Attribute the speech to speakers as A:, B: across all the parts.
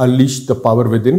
A: Unleash the Power Within,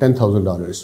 A: $10,000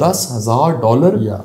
B: $10,000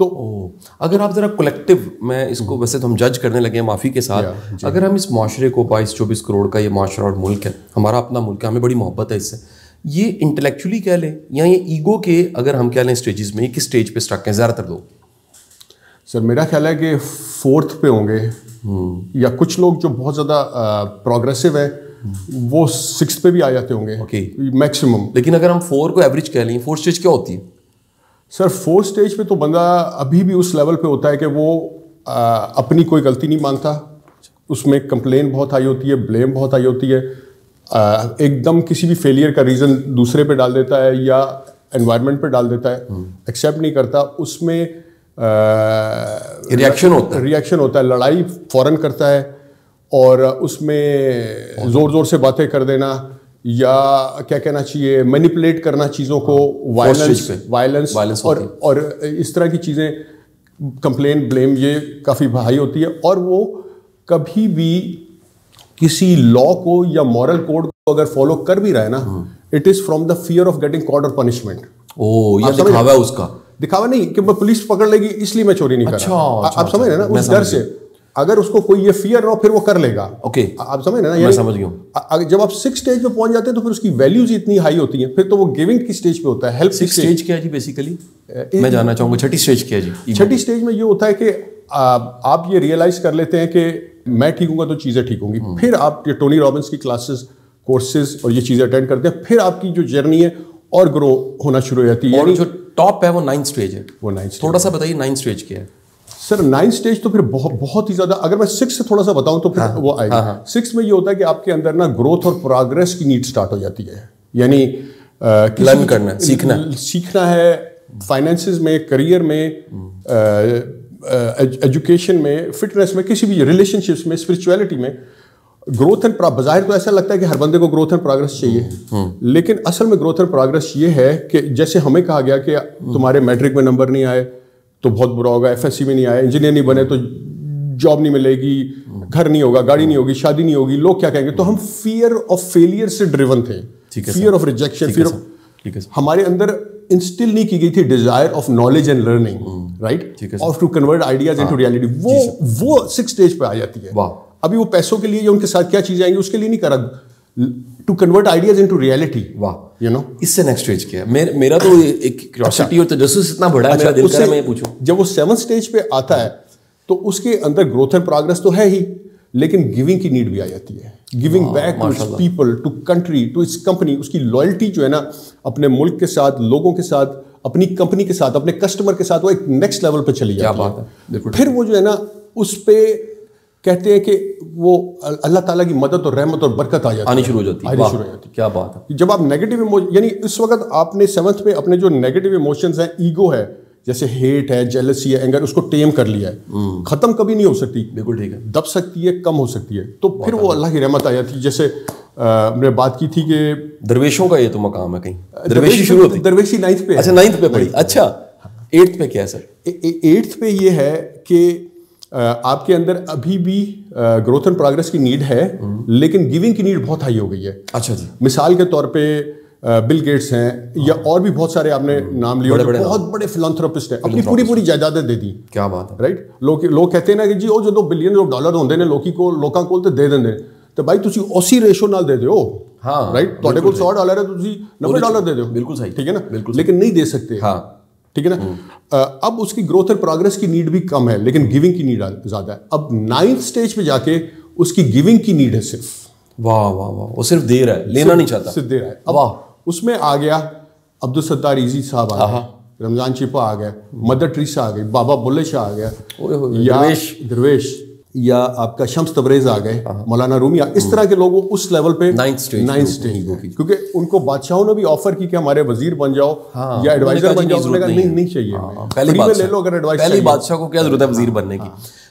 A: تو
B: اگر آپ ذرا کولیکٹیو، میں اس کو ویسے تو ہم جج کرنے لگے ہیں معافی کے ساتھ، اگر ہم اس معاشرے کو 22-24 کروڑ کا یہ معاشرہ اور ملک ہے، ہمارا اپنا ملک ہے، ہمیں بڑی محبت ہے اس سے، یہ انٹلیکچولی کہہ لیں یا یہ ایگو کے اگر ہم کہہ لیں اسٹیجز میں، یہ کس اسٹیج پہ اسٹک ہیں زیادہ تر لوگ؟
A: سر میرا خیال ہے کہ 4th پہ ہوں گے، یا کچھ لوگ جو بہت زیادہ پروگریسو ہیں وہ 6th پہ بھی آ جاتے ہوں گے میکسیمم.
B: لیکن اگر ہم 4 کو ایوریج کہہ لیں، 4 اسٹیج کیا ہوتی ہے؟
A: سر 4 اسٹیج پہ تو بندہ ابھی بھی اس لیول پہ ہوتا ہے کہ وہ اپنی کوئی غلطی نہیں مانتا، اس میں کمپلین بہت ہائی ہوتی ہے، بلیم بہت ہائی ہوتی ہے، ایک دم کسی بھی فیلئر کا ریزن دوسرے پہ ڈال دیتا ہے یا انوائرمنٹ پہ ڈال دیتا ہے، ایکسیپٹ نہیں کرتا، اس میں ریئیکشن ہوتا ہے، لڑائی فوراً کرتا ہے، اور اس میں زور زور سے باتیں کر دینا یا کیا کہنا چاہیے مینیپولیٹ کرنا چیزوں کو، وائلنس اور اس طرح کی چیزیں، کمپلین بلیم، یہ کافی بھاری ہوتی ہے. اور وہ کبھی بھی کسی لا کو یا مورل کوڈ کو اگر فالو کر بھی رہا ہے نا، it is from the fear of getting caught اور پنشمنٹ.
B: یہ دکھاوا ہے اس کا،
A: دکھاوا نہیں کہ پولیس پکڑ لے گی اس لیے میں چوری نہیں کر رہا. آپ سمجھ رہے ہیں نا، اس ڈر سے اگر اس کو کوئی یہ فیئر نہ ہو پھر وہ کر لے گا.
B: اوکے
A: آپ سمجھ رہے ہیں نا،
B: میں سمجھ گیا ہوں.
A: جب آپ 6 اسٹیج پہ پہنچ جاتے ہیں تو پھر اس کی ویلیوز اتنی ہائی ہوتی ہیں، پھر تو وہ گیونگ کی اسٹیج پہ ہوتا ہے. ہیلپ
B: 6 اسٹیج کیا ہے جی بیسیکلی؟ میں جاننا چاہوں گا 6ٹھی اسٹیج کیا ہے جی؟
A: 6ٹھی اسٹیج میں یہ ہوتا ہے کہ آپ یہ ریئلائز کر لیتے ہیں کہ میں ٹھیک ہوں گا تو چیزیں ٹھیک ہوں گی. پھر آپ یہ ٹونی رابنس کی کلاسز، کورسز اور یہ چیزیں اٹینڈ کرتے ہیں، پھر آپ کی جو جرنی ہے اور گرو ہونا شروع ہو جاتی ہے.
B: اور جو ٹاپ ہے وہ 9 اسٹیج ہے.
A: وہ 9
B: تھوڑا سا بتائیے 9 اسٹیج کیا ہے
A: سر؟ 9 اسٹیج تو پھر بہت ہی زیادہ، اگر میں 6 سے تھوڑا سا بتاؤں تو پھر وہ آئے گا. 6 میں یہ ہوتا ہے کہ آپ کے اندر نا گروتھ اور پروگرس کی نیڈ سٹارٹ ہو جاتی ہے، یعنی
B: لرن کرنا ہے،
A: سیکھنا ہے، فائنینسز میں، کریئر میں، ایجوکیشن میں، فٹنس میں، کسی بھی ریلیشن شپس میں، اسپرچویلٹی میں. گروتھ اینڈ بظاہر تو ایسا لگتا ہے کہ ہر بندے کو گروتھ اینڈ پروگرس چاہیے، لیکن اصل میں گروتھ اینڈ پروگرس یہ ہے کہ جیسے ہمیں کہا گیا کہ تمہارے میٹرک میں نمبر نہیں آئے تو بہت برا ہوگا، ایف ایس سی میں نہیں آئے، انجینئر نہیں بنے تو جاب نہیں ملے گی، گھر نہیں ہوگا، گاڑی نہیں ہوگی، شادی نہیں ہوگی، لوگ کیا کہیں گے. تو ہم فیئر آف فیلئر سے ڈریون تھے، fear of rejection, fear of, ہمارے اندر انسٹل نہیں کی گئی تھی desire of knowledge and learning, right, اور to convert ideas into reality. وہ 6 اسٹیج پہ آ جاتی ہے. ابھی وہ پیسوں کے لیے یا ان کے ساتھ کیا چیزیں آئیں گی اس کے لیے نہیں کرا، to convert ideas into reality.
B: واہ،
A: یو نو.
B: اس سے نیکسٹ اسٹیج کیا ہے؟ میرا تو ایک کیوریوسٹی اور تجسس اتنا بڑا ہے، میرا دل کر رہا ہے میں یہ پوچھوں.
A: جب وہ 7 اسٹیج پہ آتا ہے تو اس کے اندر گروتھ اینڈ پروگرس تو ہے ہی، لیکن گیونگ کی نیڈ بھی آ جاتی ہے. Giving back to its people, to country, to its company. اس کی لائلٹی جو ہے نا اپنے ملک کے ساتھ، لوگوں کے ساتھ، اپنی کمپنی کے ساتھ، اپنے کسٹمر کے ساتھ، وہ ایک نیکسٹ لیول پہ چلی جاتی ہے. پھر وہ جو ہے نا اس پہ کہتے ہیں کہ وہ اللہ تعالیٰ کی مدد اور رحمت اور برکت
B: آنی شروع ہو جاتی ہے. کیا بات ہے.
A: جب آپ نیگیٹو یعنی اس وقت آپ نے 7th میں اپنے جو نیگیٹو ایموشنز ہیں، ایگو ہے جیسے ہیٹ ہے، جیلسی ہے، اینگر، اس کو ٹیم کر لیا ہے. ختم کبھی نہیں ہو سکتی،
B: بالکل ٹھیک ہے،
A: دب سکتی ہے، کم ہو سکتی ہے. تو پھر وہ اللہ کی رحمت آ جاتی ہے. جیسے میں نے بات کی تھی کہ
B: درویشوں کا یہ تو مقام ہے، کہیں درویشی شروع ہوتی ہے.
A: درویشی 9th پہ.
B: اچھا 9th پہ پڑھی. اچھا 8th پہ کیا ہے سر؟
A: 8th پہ یہ ہے کہ آپ کے اندر ابھی بھی گروتھ اینڈ پروگرس کی نیڈ ہے، لیکن گیونگ کی نیڈ بہت ہائی ہو گئی ہے.
B: اچھا جی.
A: مثال کے طور پہ بل گیٹس ہیں یا اور بھی بہت سارے آپ نے نام لیے، بہت بڑے فلانتھروپسٹ ہیں، اپنی پوری جائیدادیں دے دی.
B: کیا بات ہے،
A: رائٹ. لوگ کہتے ہیں نا کہ جی وہ جو بلین آف ڈالر ہوندے نے ਲੋਕਾਂ ਕੋਲ ਤੇ ਦੇ ਦਿੰਦੇ, ਤੇ ਭਾਈ ਤੁਸੀਂ ਉਸੇ ਰੇਸ਼ੋ ਨਾਲ ਦੇ ਦਿਓ.
B: ਹਾਂ,
A: ਰਾਈਟ. ਤੁਹਾਡੇ ਕੋਲ $100 ਹੈ, ਤੁਸੀਂ $90 ਦੇ ਦਿਓ.
B: ਬਿਲਕੁਲ ਸਹੀ,
A: ٹھیک ہے نا, لیکن نہیں دے سکتے. ہاں ٹھیک ہے نا. اب اس کی گروتھ اینڈ پروگرس کی نیڈ بھی کم ہے، لیکن گیونگ کی نیڈ زیادہ ہے. اب 9th اسٹیج پہ جا کے اس کی گیونگ کی نیڈ ہے صرف.
B: واہ واہ واہ. وہ صرف دے رہا ہے، لینا نہیں چاہتا،
A: صرف دے رہا ہے. اب اس میں آ گیا عبدالستار ایزی صاحب آ گئے، رمضان چپا آ گئے، مدر ٹریسا آ گئی، بابا بلے شاہ آ گیا، یا درویش، یا آپ کا شمس تبریز آ گئے، مولانا رومی. اس طرح کے لوگ اس لیول پہ
B: 9th اسٹیج،
A: کیونکہ ان کو بادشاہوں نے بھی آفر کی کہ ہمارے وزیر بن جاؤ یا ایڈوائزر بن جاؤ. نہیں چاہیے،
B: پہلی بادشاہ کو کیا ضرورت ہے وزیر بننے کی.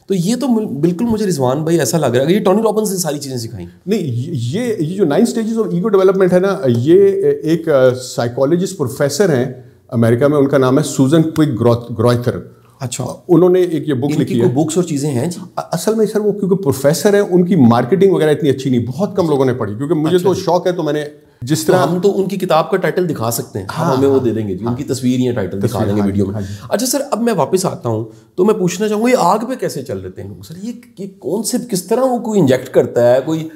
B: تو یہ تو بالکل مجھے رضوان بھائی ایسا لگ رہا ہے کہ یہ ٹونی رابنس نے ساری چیزیں سکھائیں.
A: نہیں، یہ جو 9 اسٹیجز آف ایگو ڈیولپمنٹ ہے نا، یہ ایک سائیکالوجسٹ پروفیسر ہیں امریکہ میں، ان کا نام ہے سوزن کوئک گروئتھر.
B: اچھا.
A: انہوں نے ایک یہ بک لکھی ہے.
B: بکس اور چیزیں ہیں جی؟
A: اصل میں سر وہ کیونکہ پروفیسر ہیں، ان کی مارکیٹنگ وغیرہ اتنی اچھی نہیں، بہت کم لوگوں نے پڑھی. کیونکہ مجھے تو شوق ہے تو میں نے جس طرح
B: ہم تو ان کی کتاب کا ٹائٹل دکھا سکتے ہیں, ہم ہمیں وہ دے دیں گے جی, ان کی تصویر یا ٹائٹل دکھا دیں گے ویڈیو میں. اچھا سر, اب میں واپس آتا ہوں تو میں پوچھنا چاہوں گا, یہ آگ پہ کیسے چل رہے ہیں لوگ سر؟ یہ کون سے, کس طرح وہ کوئی انجیکٹ کرتا ہے, کوئی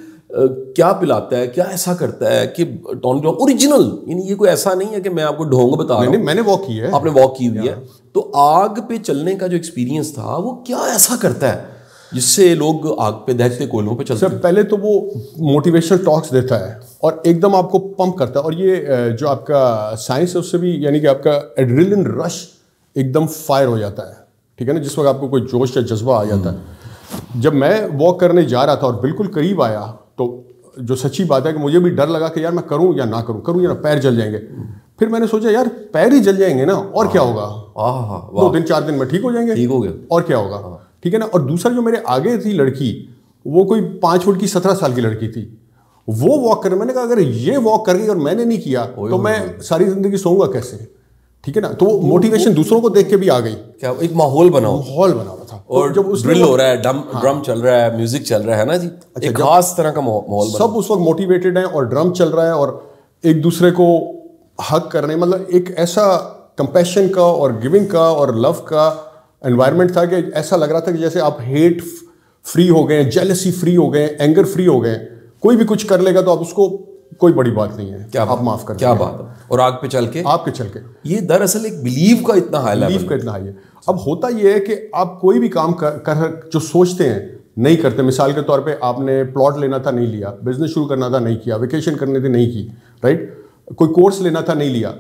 B: کیا پلاتا ہے, کیا ایسا کرتا ہے کہ اوریجنل, یعنی یہ کوئی ایسا نہیں ہے کہ میں آپ کو ڈھونگ بتا رہا ہوں,
A: میں نے واک کی ہے,
B: آپ نے واک کی ہوئی ہے. تو آگ پہ چلنے کا جو ایکسپیرینس تھا وہ کیا ایسا کرتا ہے جس سے لوگ آگ پہ دہتے کوئلوں پہ چلتے ہیں؟
A: پہلے تو وہ موٹیویشنل ٹاکس دیتا ہے اور ایک دم آپ کو پمپ کرتا ہے, اور یہ جو آپ کا سائنس ہے اس سے بھی, یعنی کہ آپ کا ایڈرینلن رش ایک دم فائر ہو جاتا ہے, ٹھیک ہے نا, جس وقت آپ کو کوئی جوش یا جذبہ آ جاتا ہے. جب میں واک کرنے جا رہا تھا اور بالکل قریب آیا تو جو سچی بات ہے کہ مجھے بھی ڈر لگا کہ یار میں کروں یا نہ کروں یا نہ, پیر جل جائیں گے. پھر میں نے سوچا یار پیر ہی جل جائیں گے نا, اور کیا ہوگا, 2 دن 4 دن میں ٹھیک ہو جائیں گے,
B: ٹھیک ہو گیا,
A: اور کیا ہوگا, ٹھیک ہے نا. اور دوسرا جو میرے آگے تھی لڑکی, وہ کوئی 5 فٹ کی 17 سال کی لڑکی تھی, وہ واک کرنے, میں نے کہا اگر یہ واک کر گئی اور میں نے نہیں کیا تو میں ساری زندگی سوؤں گا کیسے, ٹھیک ہے نا. تو وہ موٹیویشن دوسروں کو دیکھ کے بھی آ گئی,
B: کیا ایک ماحول بنا
A: ہوا تھا,
B: اور جب ڈرل ہو رہا ہے, ڈرم چل رہا ہے, میوزک چل رہا ہے نا جی, ایک خاص طرح کا ماحول بنا,
A: سب اس وقت موٹیویٹڈ ہیں اور ڈرم چل رہا ہے اور ایک دوسرے کو حق کرنے, مطلب ایک ایسا کمپیشن کا اور گیونگ کا اور لو کا انوائرمنٹ تھا کہ ایسا لگ رہا تھا کہ جیسے آپ ہیٹ فری ہو گئے, جیلسی فری ہو گئے, اینگر فری ہو گئے. کوئی بھی کچھ کر لے گا تو آپ اس کو, کوئی بڑی بات نہیں ہے,
B: کیا
A: آپ معاف کر,
B: کیا بات ہے. اور آگ پہ چل کے یہ دراصل ایک بلیف کا اتنا ہائی
A: ہے. اب ہوتا یہ ہے کہ آپ کوئی بھی کام کر جو سوچتے ہیں نہیں کرتے. مثال کے طور پہ آپ نے پلاٹ لینا تھا, نہیں لیا, بزنس شروع کرنا تھا, نہیں کیا, ویکیشن کرنے تھے, نہیں کی, رائٹ, کوئی کورس لینا تھا, نہیں لیا.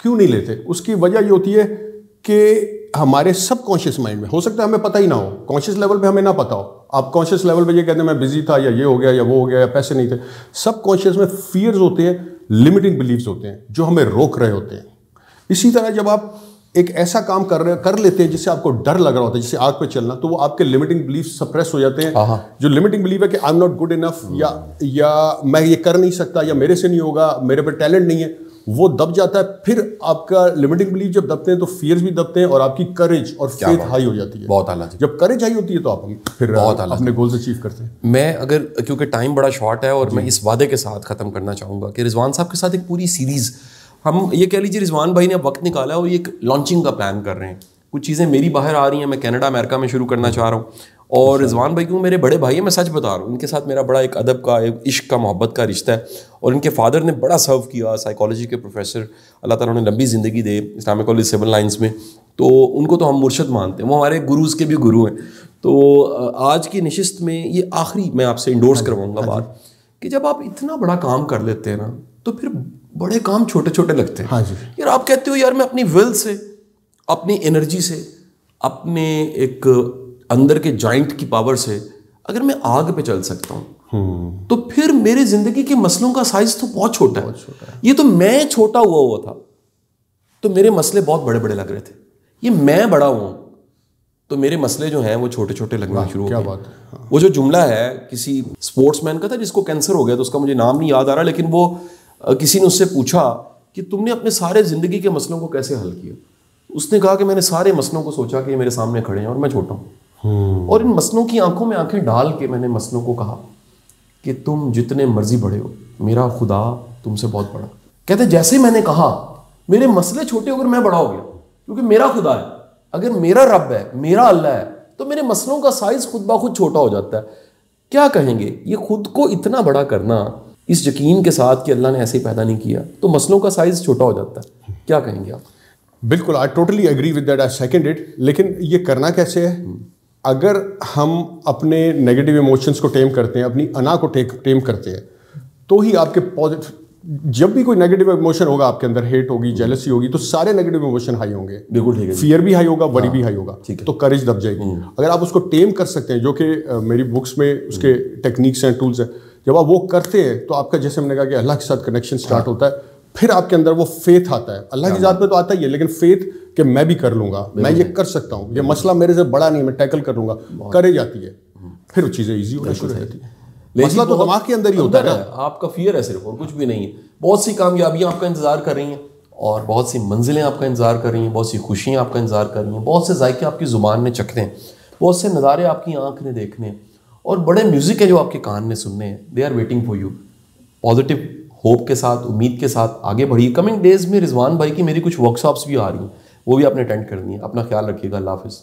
A: کیوں نہیں لیتے؟ اس کی وجہ یہ ہوتی ہے کہ ہمارے سب کانشیس مائنڈ میں, ہو سکتا ہے ہمیں پتہ ہی نہ ہو, کانشیس لیول پہ ہمیں نہ پتہ ہو. آپ کانشیس لیول پہ یہ کہتے ہیں میں بزی تھا, یا یہ ہو گیا, یا وہ ہو گیا, یا پیسے نہیں تھے. سب کانشیس میں فیئرز ہوتے ہیں, لمیٹنگ بلیفز ہوتے ہیں جو ہمیں روک رہے ہوتے ہیں. اسی طرح جب آپ ایک ایسا کام کر لیتے ہیں جس سے آپ کو ڈر لگ رہا ہوتا ہے, جسے آگ پہ چلنا, تو وہ آپ کے لمیٹنگ بلیف سپریس ہو جاتے ہیں. جو لمیٹنگ بلیف ہے کہ I am not good enough, یا میں یہ کر نہیں سکتا, یا میرے سے نہیں ہوگا, میرے پہ ٹیلنٹ نہیں ہے, وہ دب جاتا ہے. پھر آپ کا لمیٹنگ بلیف جب دبتے ہیں تو فیئرز بھی دبتے ہیں, اور آپ کی کریج اور فیتھ ہائی ہو جاتی ہے.
B: بہت اعلیٰ.
A: جب کریج ہائی ہوتی ہے تو آپ پھر اپنے گولز اچیو کرتے ہیں.
B: میں اگر, کیونکہ ٹائم بڑا شارٹ ہے, اور میں اس وعدے کے ساتھ ختم کرنا چاہوں گا کہ رضوان صاحب کے ساتھ ایک پوری سیریز, ہم یہ کہہ لیجیے رضوان بھائی نے اب وقت نکالا ہے اور یہ ایک لانچنگ کا پلان کر رہے ہیں. کچھ چیزیں میری باہر آ رہی ہیں, میں کینیڈا امریکہ میں شروع کرنا چاہ رہا ہوں, اور رضوان بھائی کیوں میرے بڑے بھائی ہیں, میں سچ بتا رہا ہوں, ان کے ساتھ میرا بڑا ایک ادب کا, ایک عشق کا, محبت کا رشتہ ہے. اور ان کے فادر نے بڑا سرو کیا, سائیکالوجی کے پروفیسر, اللہ تعالیٰ نے لمبی زندگی دے, اسلامک کالج سول لائنس میں. تو ان کو تو ہم مرشد مانتے ہیں, وہ ہمارے گروز کے بھی گرو ہیں. تو آج کی نشست میں یہ آخری میں آپ سے انڈورس کرواؤں گا بات, کہ جب آپ اتنا بڑا کام کر لیتے ہیں نا, تو پھر بڑے کام چھوٹے چھوٹے لگتے ہیں. یار آپ کہتے ہو یار میں اپنی ول سے, اپنی انرجی سے, اپنے ایک اندر کے جوائنٹ کی پاور سے اگر میں آگ پہ چل سکتا ہوں, تو پھر میرے زندگی کے مسئلوں کا سائز تو بہت چھوٹا ہے. یہ تو میں چھوٹا ہوا تھا تو میرے مسئلے بہت بڑے بڑے لگ رہے تھے, یہ میں بڑا ہوں تو میرے مسئلے جو ہیں وہ چھوٹے چھوٹے لگنا شروع ہو گئے. وہ جو جملہ ہے کسی اسپورٹس مین کا تھا جس کو کینسر ہو گیا, تو اس کا مجھے نام نہیں یاد آ رہا, لیکن وہ کسی نے اس سے پوچھا کہ تم نے اپنے سارے زندگی کے مسئلوں کو کیسے حل کیا. اس نے کہا کہ میں نے سارے مسئلوں کو سوچا کہ یہ میرے سامنے کھڑے ہیں اور میں چھوٹا ہوں, اور ان مسئلوں کی آنکھوں میں آنکھیں ڈال کے میں نے مسئلوں کو کہا کہ تم جتنے مرضی بڑے ہو, میرا خدا تم سے بہت بڑا. کہتے جیسے ہی میں نے کہا میرے مسئلے چھوٹے ہو کر میں بڑا ہو گیا, کیونکہ میرا خدا ہے. اگر میرا رب ہے, میرا اللہ ہے, تو میرے مسئلوں کا سائز خود بخود چھوٹا ہو جاتا ہے. کیا کہیں گے, یہ خود کو اتنا بڑا کرنا اس یقین کے ساتھ کہ اللہ نے ایسے ہی پیدا نہیں کیا, تو مسئلوں کا سائز چھوٹا ہو جاتا ہے. کیا کہیں گے آپ؟
A: بالکل, I totally agree with that, I second it. لیکن یہ کرنا کیسے ہے؟ اگر ہم اپنے نیگیٹو ایموشنس کو ٹیم کرتے ہیں, اپنی انا کو ٹیم کرتے ہیں, تو ہی آپ کے پازیٹیو, جب بھی کوئی نیگیٹو ایموشن ہوگا آپ کے اندر, ہیٹ ہوگی, جیلسی ہوگی, تو سارے نیگیٹو ایموشن ہائی ہوں گے.
B: بالکل ٹھیک ہے.
A: فیئر بھی ہائی ہوگا, وری بھی ہائی ہوگا, تو کریج دب جائے گی. اگر آپ اس کو ٹیم کر سکتے ہیں, جو کہ میری بکس میں اس کے ٹیکنیکس ہیں, ٹولس ہیں, جب آپ وہ کرتے ہیں تو آپ کا, جیسے ہم نے کہا کہ اللہ کے ساتھ کنیکشن سٹارٹ ہوتا ہے. پھر آپ کے اندر وہ فیتھ آتا ہے. اللہ کی ذات میں تو آتا ہی ہے, لیکن فیتھ کہ میں بھی کر لوں گا, میں یہ کر سکتا ہوں, یہ مسئلہ میرے سے بڑا نہیں, میں ٹیکل کر لوں گا, کرے جاتی ہے, پھر چیزیں ایزی ہونا شروع ہو جاتی ہے. مسئلہ تو دماغ کے اندر ہی ہوتا ہے,
B: آپ کا فیئر ہے صرف, اور کچھ بھی نہیں ہے. بہت سی کامیابیاں آپ کا انتظار کر رہی ہیں, اور بہت سی منزلیں آپ کا انتظار کر رہی ہیں, بہت سی خوشیاں آپ کا انتظار کر رہی ہیں, بہت سے ذائقے آپ کی زبان نے چکھنے ہیں, بہت سے نظارے آپ کی آنکھ نے دیکھنے, اور بڑے میوزک ہے جو آپ کے کان نے سننے ہیں. They are waiting for you. Positive hope کے ساتھ, امید کے ساتھ آگے بڑھیے. کمنگ ڈیز میں رضوان بھائی کی میری کچھ ورک شاپس بھی آ رہی ہیں, وہ بھی آپ نے اٹینڈ کرنی ہے. اپنا خیال رکھیے گا. اللہ حافظ.